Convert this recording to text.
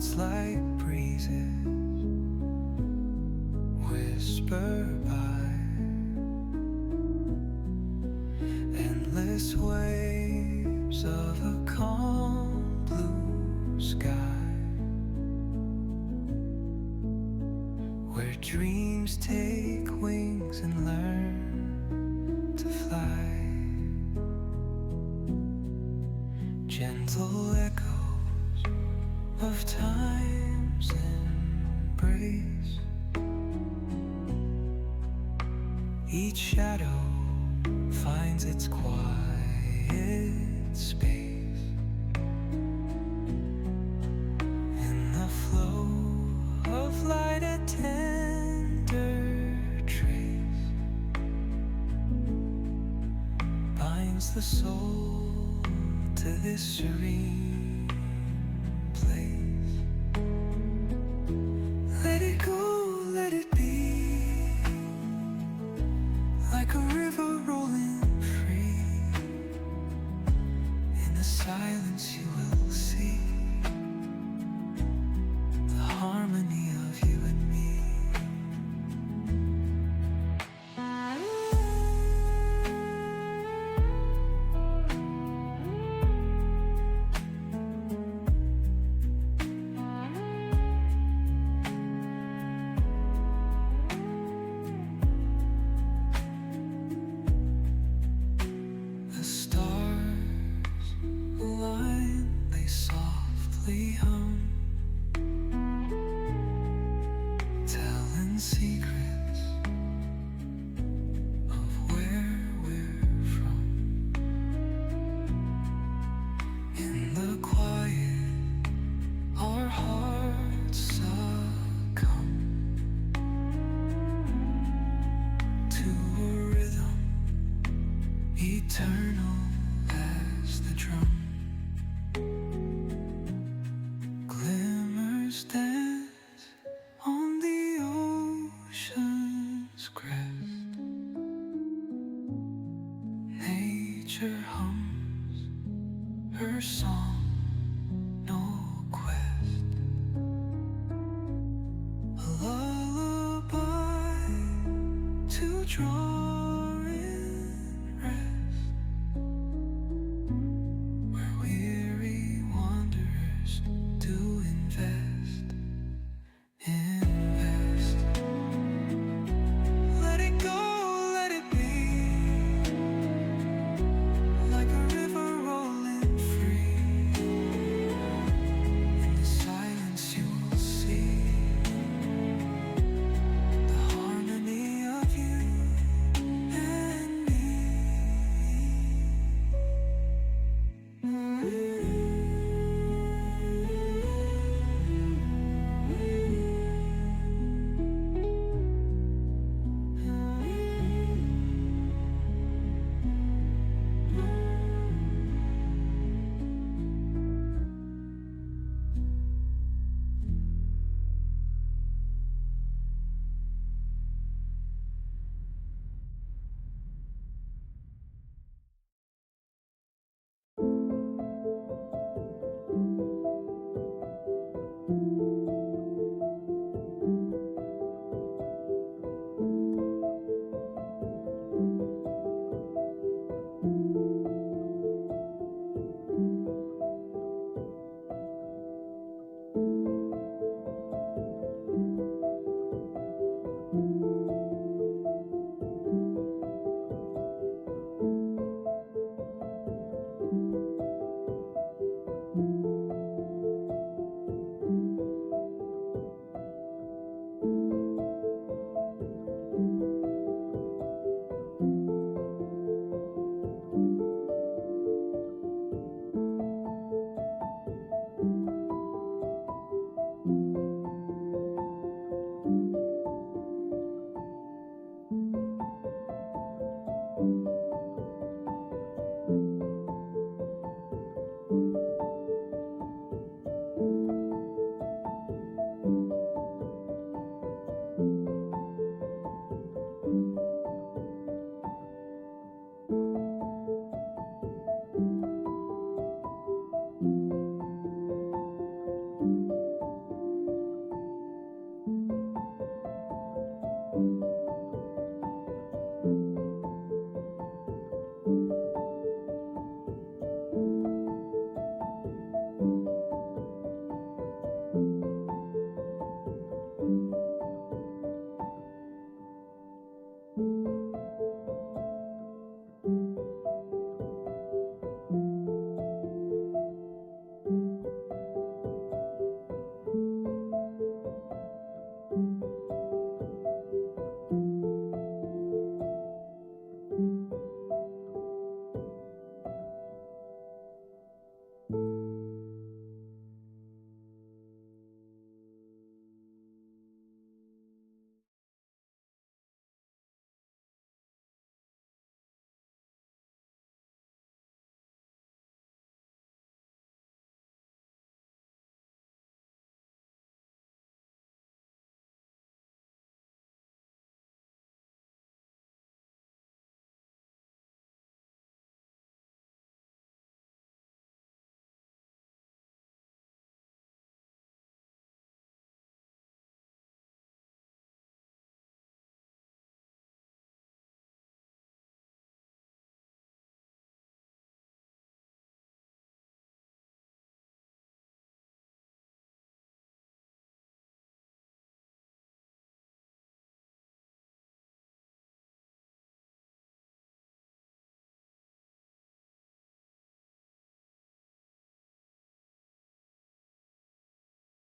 thoughts like breezes whisper by, endless waves of a calm blue sky, where dreams take wings and learn to fly. Gentle echoes of time's embrace, each shadow finds its quiet space. In the flow of light, a tender trace binds the soul to this serene place. Let it go, let it be, like a river rolling free. In the silence you will see the harmony of you and me. The stars align, they softly hum, telling secrets of where we're from. In the quiet, our hearts succumb to a rhythm eternal as the drum. Glimmers dance on the ocean's crest. Nature hums her song